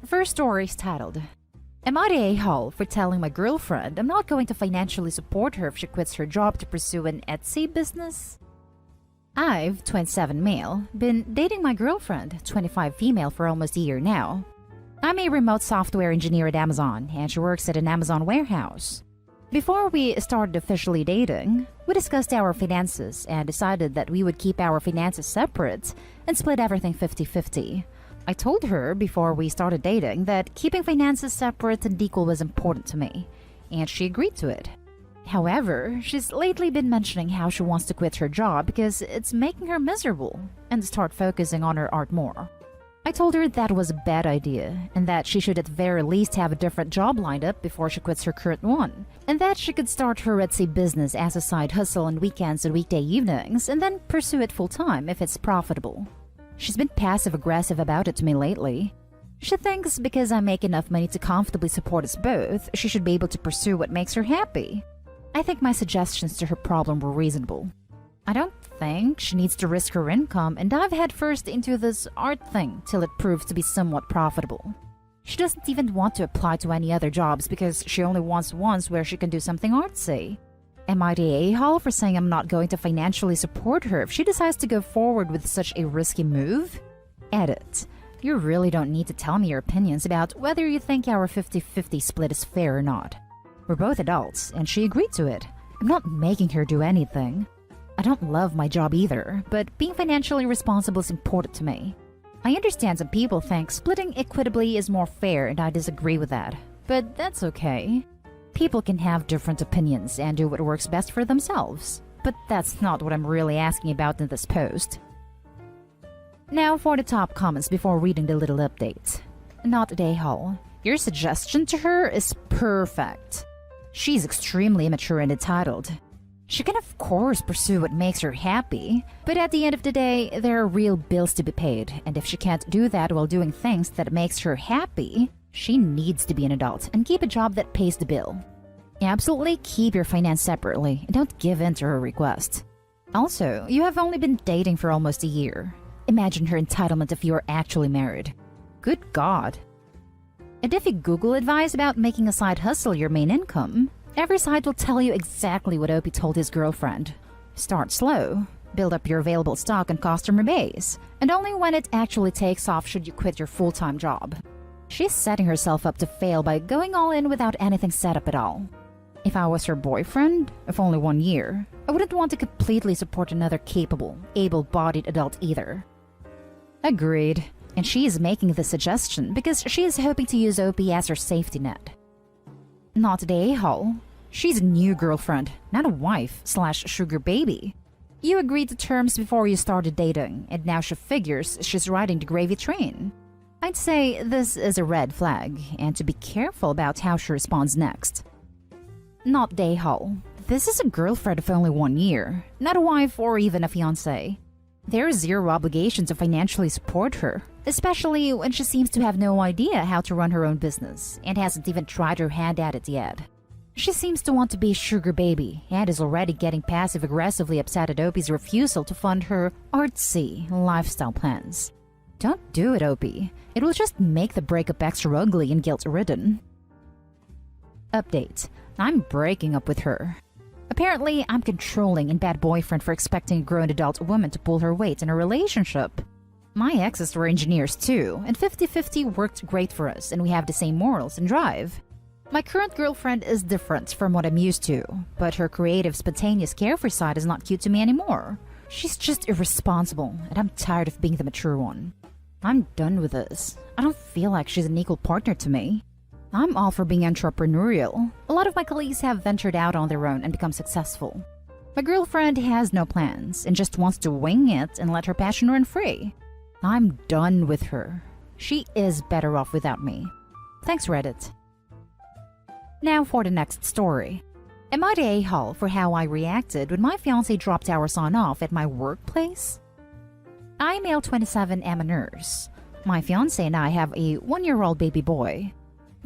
First story is titled, Am I the a-hole for telling my girlfriend I'm not going to financially support her if she quits her job to pursue an Etsy business? I've, 27 male, been dating my girlfriend, 25 female, for almost a year now. I'm a remote software engineer at Amazon, and she works at an Amazon warehouse. Before we started officially dating, we discussed our finances and decided that we would keep our finances separate and split everything 50-50. I told her before we started dating that keeping finances separate and equal was important to me, and she agreed to it. However, she's lately been mentioning how she wants to quit her job because it's making her miserable and start focusing on her art more. I told her that was a bad idea and that she should at the very least have a different job lined up before she quits her current one, and that she could start her Etsy business as a side hustle on weekends and weekday evenings and then pursue it full-time if it's profitable. She's been passive-aggressive about it to me lately. She thinks because I make enough money to comfortably support us both, she should be able to pursue what makes her happy. I think my suggestions to her problem were reasonable. I don't think she needs to risk her income and dive headfirst into this art thing till it proves to be somewhat profitable. She doesn't even want to apply to any other jobs because she only wants ones where she can do something artsy. Am I the a-hole for saying I'm not going to financially support her if she decides to go forward with such a risky move? Edit. You really don't need to tell me your opinions about whether you think our 50-50 split is fair or not. We're both adults, and she agreed to it. I'm not making her do anything. I don't love my job either, but being financially responsible is important to me. I understand some people think splitting equitably is more fair, and I disagree with that. But that's okay. People can have different opinions and do what works best for themselves. But that's not what I'm really asking about in this post. Now for the top comments before reading the little update. Not a a-hole. Your suggestion to her is perfect. She's extremely immature and entitled. She can of course pursue what makes her happy, but at the end of the day, there are real bills to be paid, and if she can't do that while doing things that makes her happy, she needs to be an adult and keep a job that pays the bill. Absolutely keep your finance separately and don't give in to her request. Also, you have only been dating for almost a year. Imagine her entitlement if you are actually married. Good God. And if you Google advice about making a side hustle your main income, every site will tell you exactly what Opie told his girlfriend. Start slow, build up your available stock and customer base, and only when it actually takes off should you quit your full-time job. She's setting herself up to fail by going all in without anything set up at all. If I was her boyfriend, of only 1 year, I wouldn't want to completely support another capable, able-bodied adult either. Agreed. And she is making the suggestion because she is hoping to use Opie as her safety net. Not the a-hole. She's a new girlfriend, not a wife/sugar baby. You agreed to terms before you started dating, and now she figures she's riding the gravy train. I'd say this is a red flag, and to be careful about how she responds next. Not the a-hole. This is a girlfriend of only 1 year, not a wife or even a fiancé. There is zero obligation to financially support her, especially when she seems to have no idea how to run her own business and hasn't even tried her hand at it yet. She seems to want to be a sugar baby and is already getting passive-aggressively upset at Opie's refusal to fund her artsy lifestyle plans. Don't do it, Opie. It will just make the breakup extra ugly and guilt-ridden. Update. I'm breaking up with her. Apparently, I'm controlling and bad boyfriend for expecting a grown adult woman to pull her weight in a relationship. My exes were engineers too, and 50-50 worked great for us, and we have the same morals and drive. My current girlfriend is different from what I'm used to, but her creative, spontaneous, carefree side is not cute to me anymore. She's just irresponsible, and I'm tired of being the mature one. I'm done with this. I don't feel like she's an equal partner to me. I'm all for being entrepreneurial. A lot of my colleagues have ventured out on their own and become successful. My girlfriend has no plans and just wants to wing it and let her passion run free. I'm done with her. She is better off without me. Thanks, Reddit. Now for the next story. Am I the a-hole for how I reacted when my fiancé dropped our son off at my workplace? I'm male 27, am a nurse. My fiancé and I have a 1-year-old baby boy.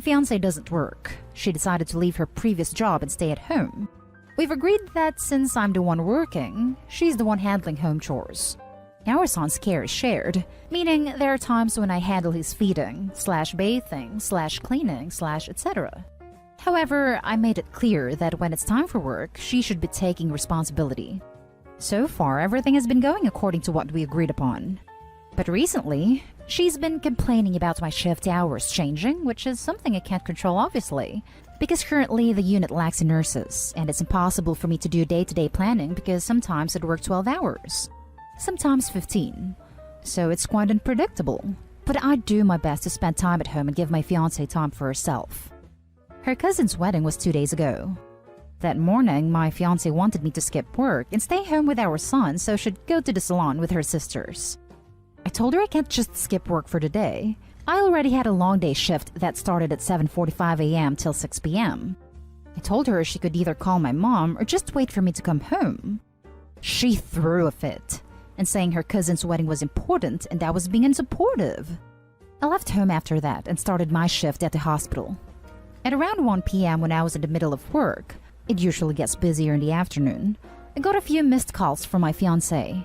Fiancé doesn't work. She decided to leave her previous job and stay at home. We've agreed that since I'm the one working, she's the one handling home chores. Our son's care is shared, meaning there are times when I handle his feeding, bathing, cleaning, etc. However, I made it clear that when it's time for work, she should be taking responsibility. So far, everything has been going according to what we agreed upon. But recently, she's been complaining about my shift hours changing, which is something I can't control obviously, because currently the unit lacks nurses, and it's impossible for me to do day-to-day planning because sometimes I'd work 12 hours, sometimes 15. So it's quite unpredictable. But I do my best to spend time at home and give my fiancée time for herself. Her cousin's wedding was 2 days ago. That morning, my fiancé wanted me to skip work and stay home with our son so she'd go to the salon with her sisters. I told her I can't just skip work for the day. I already had a long day shift that started at 7:45 a.m. till 6 p.m. I told her she could either call my mom or just wait for me to come home. She threw a fit and saying her cousin's wedding was important and I was being unsupportive. I left home after that and started my shift at the hospital. At around 1 p.m. when I was in the middle of work, it usually gets busier in the afternoon, I got a few missed calls from my fiancé.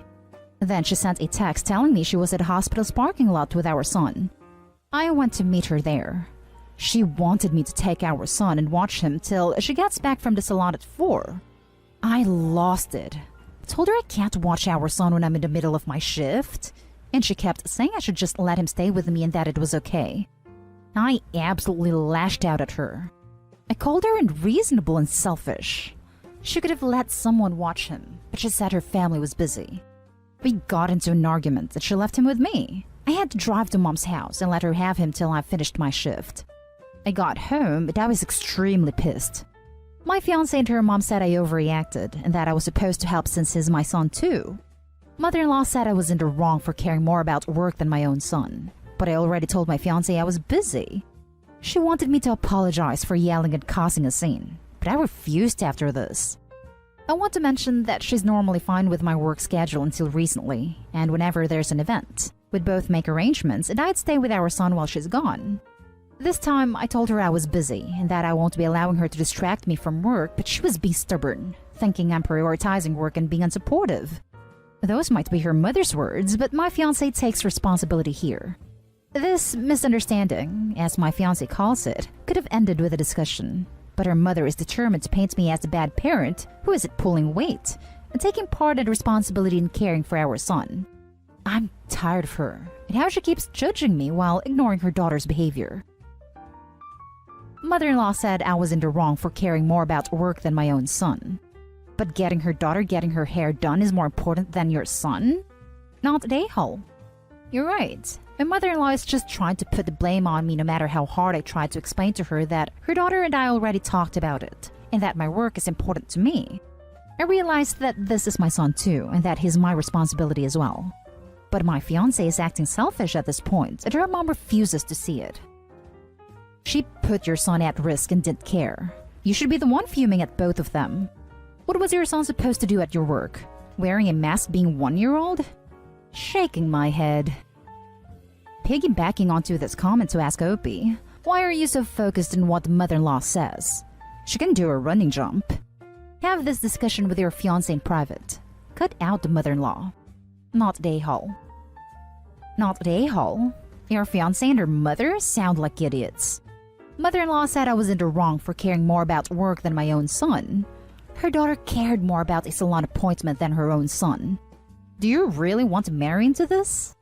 Then she sent a text telling me she was at the hospital's parking lot with our son. I went to meet her there. She wanted me to take our son and watch him till she gets back from the salon at 4. I lost it. I told her I can't watch our son when I'm in the middle of my shift, and she kept saying I should just let him stay with me and that it was okay. I absolutely lashed out at her. I called her unreasonable and selfish. She could have let someone watch him, but she said her family was busy. We got into an argument that she left him with me. I had to drive to Mom's house and let her have him till I finished my shift. I got home, but I was extremely pissed. My fiancé and her mom said I overreacted and that I was supposed to help since he's my son too. Mother-in-law said I was in the wrong for caring more about work than my own son, but I already told my fiancé I was busy. She wanted me to apologize for yelling and causing a scene, but I refused after this. I want to mention that she's normally fine with my work schedule until recently, and whenever there's an event, we'd both make arrangements and I'd stay with our son while she's gone. This time, I told her I was busy and that I won't be allowing her to distract me from work, but she was being stubborn, thinking I'm prioritizing work and being unsupportive. Those might be her mother's words, but my fiancé takes responsibility here. This misunderstanding, as my fiancé calls it, could have ended with a discussion. But her mother is determined to paint me as a bad parent who isn't pulling weight and taking part in responsibility in caring for our son. I'm tired of her and how she keeps judging me while ignoring her daughter's behavior. Mother-in-law said I was in the wrong for caring more about work than my own son. But getting her daughter getting her hair done is more important than your son? Not a-hole. You're right. My mother-in-law is just trying to put the blame on me no matter how hard I tried to explain to her that her daughter and I already talked about it, and that my work is important to me. I realized that this is my son too, and that he's my responsibility as well. But my fiancé is acting selfish at this point, and her mom refuses to see it. She put your son at risk and didn't care. You should be the one fuming at both of them. What was your son supposed to do at your work? Wearing a mask being 1-year-old? Shaking my head. Piggybacking onto this comment to ask Opie, why are you so focused on what the mother-in-law says? She can do a running jump. Have this discussion with your fiancé in private. Cut out the mother-in-law. Not the a-hole. Not the a-hole? Your fiancé and her mother sound like idiots. Mother-in-law said I was in the wrong for caring more about work than my own son. Her daughter cared more about a salon appointment than her own son. Do you really want to marry into this?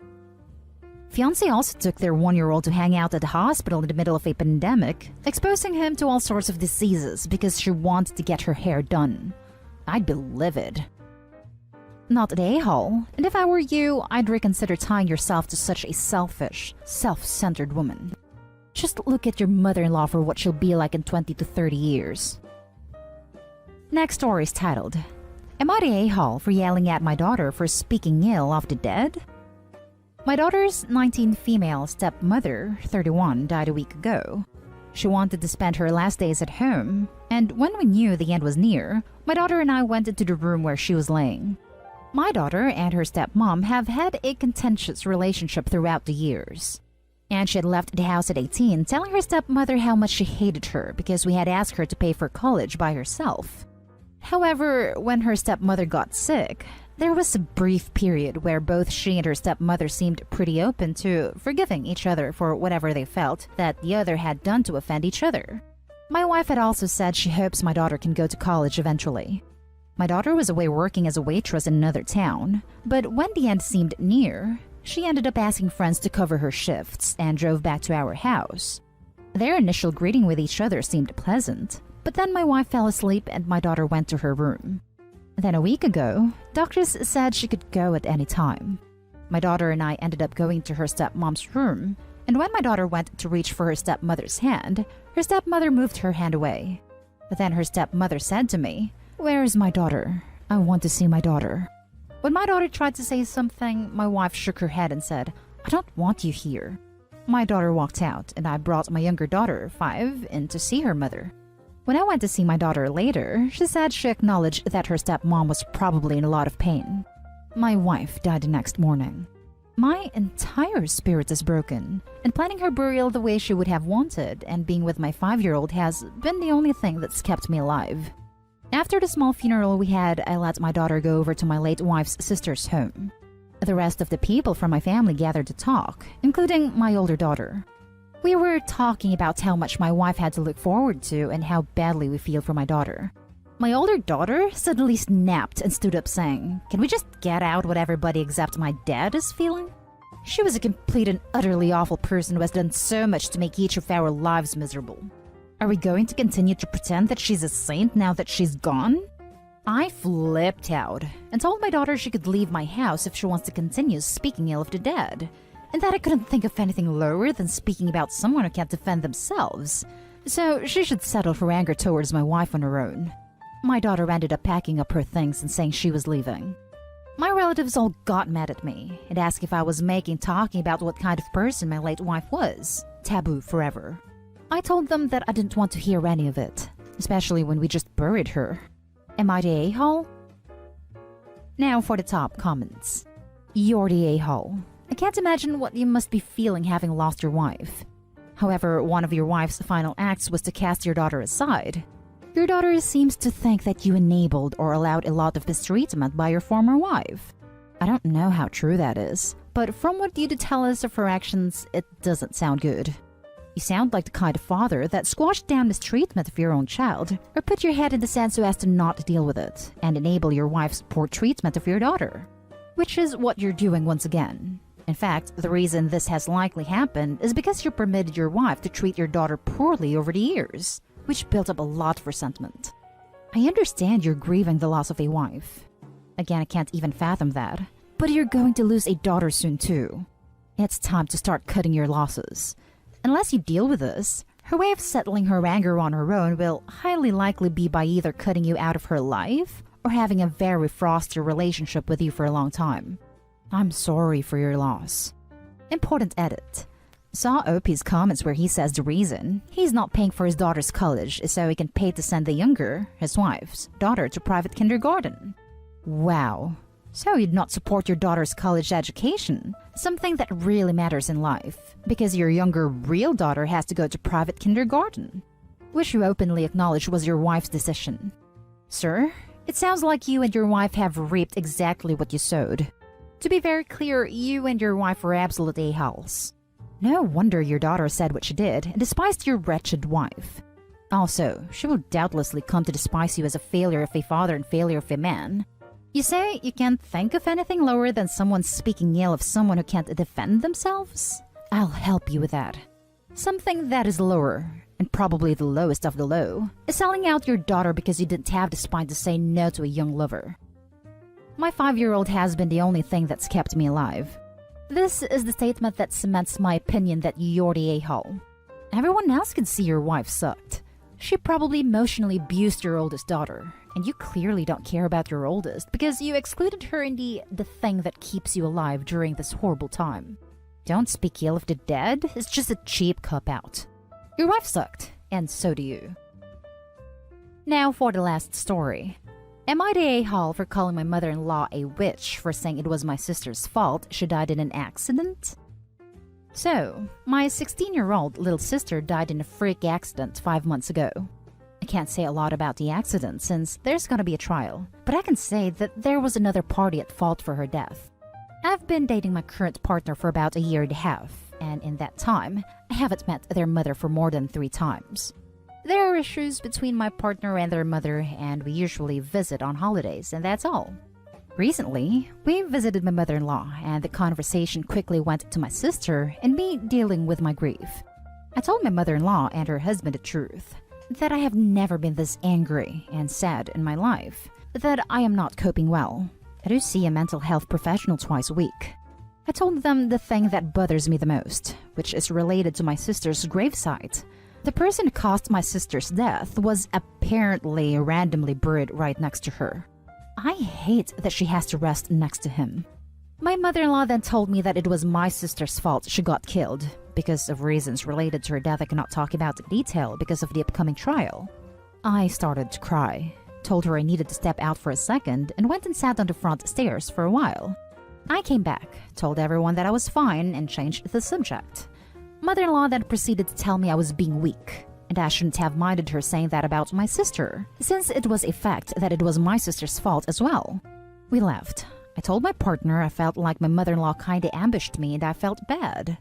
Fiancé also took their 1-year-old to hang out at the hospital in the middle of a pandemic, exposing him to all sorts of diseases because she wanted to get her hair done. I'd be livid. Not the a-hole, and if I were you, I'd reconsider tying yourself to such a selfish, self-centered woman. Just look at your mother-in-law for what she'll be like in 20 to 30 years. Next story is titled, Am I the a-hole for yelling at my daughter for speaking ill of the dead? My daughter's 19 female stepmother, 31, died a week ago. She wanted to spend her last days at home, and when we knew the end was near, my daughter and I went into the room where she was laying. My daughter and her stepmom have had a contentious relationship throughout the years. And she had left the house at 18, telling her stepmother how much she hated her because we had asked her to pay for college by herself. However, when her stepmother got sick, There was a brief period where both she and her stepmother seemed pretty open to forgiving each other for whatever they felt that the other had done to offend each other. My wife had also said she hopes my daughter can go to college eventually. My daughter was away working as a waitress in another town, but when the end seemed near, she ended up asking friends to cover her shifts and drove back to our house. Their initial greeting with each other seemed pleasant, but then my wife fell asleep and my daughter went to her room. Then a week ago, doctors said she could go at any time. My daughter and I ended up going to her stepmom's room, and when my daughter went to reach for her stepmother's hand, her stepmother moved her hand away. But then her stepmother said to me, "Where is my daughter? I want to see my daughter." When my daughter tried to say something, my wife shook her head and said, "I don't want you here." My daughter walked out, and I brought my younger daughter, 5, in to see her mother. When I went to see my daughter later, she said she acknowledged that her stepmom was probably in a lot of pain. My wife died the next morning. My entire spirit is broken, and planning her burial the way she would have wanted and being with my 5-year-old has been the only thing that's kept me alive. After the small funeral we had, I let my daughter go over to my late wife's sister's home. The rest of the people from my family gathered to talk, including my older daughter. We were talking about how much my wife had to look forward to and how badly we feel for my daughter. My older daughter suddenly snapped and stood up saying, "Can we just get out what everybody except my dad is feeling?" She was a complete and utterly awful person who has done so much to make each of our lives miserable. Are we going to continue to pretend that she's a saint now that she's gone? I flipped out and told my daughter she could leave my house if she wants to continue speaking ill of the dead, and that I couldn't think of anything lower than speaking about someone who can't defend themselves, so she should settle her anger towards my wife on her own. My daughter ended up packing up her things and saying she was leaving. My relatives all got mad at me and asked if I was making talking about what kind of person my late wife was taboo forever. I told them that I didn't want to hear any of it, especially when we just buried her. Am I the a-hole? Now for the top comments. You're the a-hole. I can't imagine what you must be feeling having lost your wife. However, one of your wife's final acts was to cast your daughter aside. Your daughter seems to think that you enabled or allowed a lot of mistreatment by your former wife. I don't know how true that is, but from what you did tell us of her actions, it doesn't sound good. You sound like the kind of father that squashed down mistreatment of your own child, or put your head in the sand so as to not deal with it, and enable your wife's poor treatment of your daughter. Which is what you're doing once again. In fact, the reason this has likely happened is because you permitted your wife to treat your daughter poorly over the years, which built up a lot of resentment. I understand you're grieving the loss of a wife. Again, I can't even fathom that. But you're going to lose a daughter soon too. It's time to start cutting your losses. Unless you deal with this, her way of settling her anger on her own will highly likely be by either cutting you out of her life or having a very frosty relationship with you for a long time. I'm sorry for your loss. Important edit. Saw OP's comments where he says the reason he's not paying for his daughter's college is so he can pay to send the younger, his wife's, daughter to private kindergarten. Wow. So you'd not support your daughter's college education, something that really matters in life, because your younger real daughter has to go to private kindergarten, which you openly acknowledge was your wife's decision. Sir, it sounds like you and your wife have reaped exactly what you sowed. To be very clear, you and your wife were absolute a-holes. No wonder your daughter said what she did and despised your wretched wife. Also, she will doubtlessly come to despise you as a failure of a father and failure of a man. You say you can't think of anything lower than someone speaking ill of someone who can't defend themselves? I'll help you with that. Something that is lower, and probably the lowest of the low, is selling out your daughter because you didn't have the spine to say no to a young lover. My 5-year-old has been the only thing that's kept me alive. This is the statement that cements my opinion that you're the a-hole. Everyone else can see your wife sucked. She probably emotionally abused your oldest daughter, and you clearly don't care about your oldest because you excluded her in the thing that keeps you alive during this horrible time. Don't speak ill of the dead, it's just a cheap cop-out. Your wife sucked, and so do you. Now for the last story. Am I the a-hole for calling my mother-in-law a witch for saying it was my sister's fault she died in an accident? So, my 16-year-old little sister died in a freak accident 5 months ago. I can't say a lot about the accident since there's gonna be a trial, but I can say that there was another party at fault for her death. I've been dating my current partner for about a year and a half, and in that time, I haven't met their mother for more than 3 times. There are issues between my partner and their mother, and we usually visit on holidays, and that's all. Recently, we visited my mother-in-law, and the conversation quickly went to my sister and me dealing with my grief. I told my mother-in-law and her husband the truth, that I have never been this angry and sad in my life, that I am not coping well. I do see a mental health professional twice a week. I told them the thing that bothers me the most, which is related to my sister's gravesite. The person who caused my sister's death was apparently randomly buried right next to her. I hate that she has to rest next to him. My mother-in-law then told me that it was my sister's fault she got killed, because of reasons related to her death I cannot talk about in detail because of the upcoming trial. I started to cry, told her I needed to step out for a second, and went and sat on the front stairs for a while. I came back, told everyone that I was fine, and changed the subject. Mother-in-law then proceeded to tell me I was being weak, and I shouldn't have minded her saying that about my sister, since it was a fact that it was my sister's fault as well. We left. I told my partner I felt like my mother-in-law kinda ambushed me and I felt bad.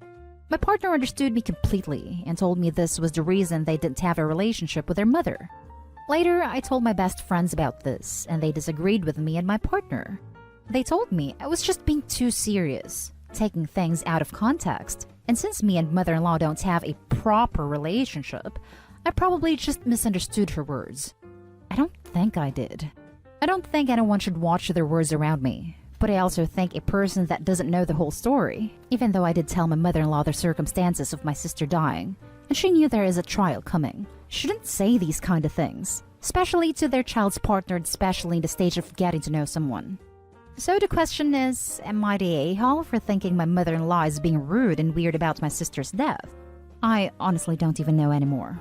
My partner understood me completely and told me this was the reason they didn't have a relationship with their mother. Later, I told my best friends about this, and they disagreed with me and my partner. They told me I was just being too serious, taking things out of context, and since me and mother-in-law don't have a proper relationship, I probably just misunderstood her words. I don't think I did. I don't think anyone should watch their words around me, but I also think a person that doesn't know the whole story, even though I did tell my mother-in-law the circumstances of my sister dying, and she knew there is a trial coming, shouldn't say these kind of things, especially to their child's partner, especially in the stage of getting to know someone. So the question is, am I the a-hole for thinking my mother-in-law is being rude and weird about my sister's death? I honestly don't even know anymore.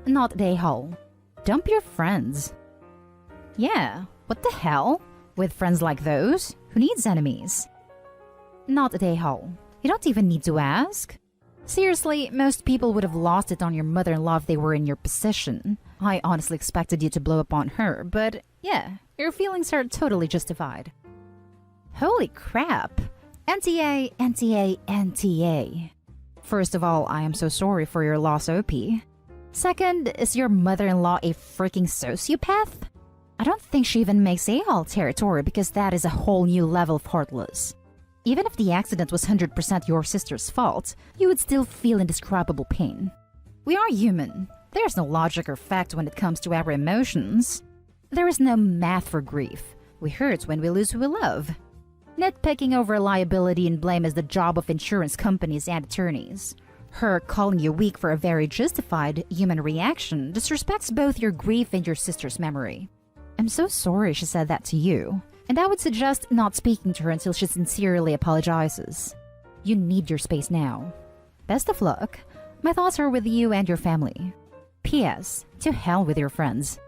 Not the a-hole. Dump your friends. Yeah, what the hell? With friends like those, who needs enemies? Not the a-hole. You don't even need to ask. Seriously, most people would have lost it on your mother-in-law if they were in your position. I honestly expected you to blow up on her, but yeah, your feelings are totally justified. Holy crap! NTA, NTA, NTA. First of all, I am so sorry for your loss, OP. Second, is your mother-in-law a freaking sociopath? I don't think she even makes a-hole territory because that is a whole new level of heartless. Even if the accident was 100% your sister's fault, you would still feel indescribable pain. We are human. There's no logic or fact when it comes to our emotions. There is no math for grief. We hurt when we lose who we love. Nitpicking over liability and blame is the job of insurance companies and attorneys. Her calling you weak for a very justified human reaction disrespects both your grief and your sister's memory. I'm so sorry she said that to you, and I would suggest not speaking to her until she sincerely apologizes. You need your space now. Best of luck. My thoughts are with you and your family. P.S. To hell with your friends.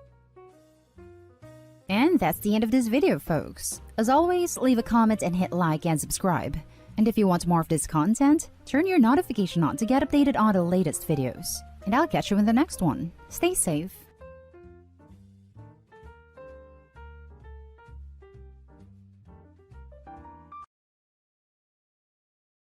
And that's the end of this video, folks. As always, leave a comment and hit like and subscribe. And if you want more of this content, turn your notification on to get updated on the latest videos. And I'll catch you in the next one. Stay safe.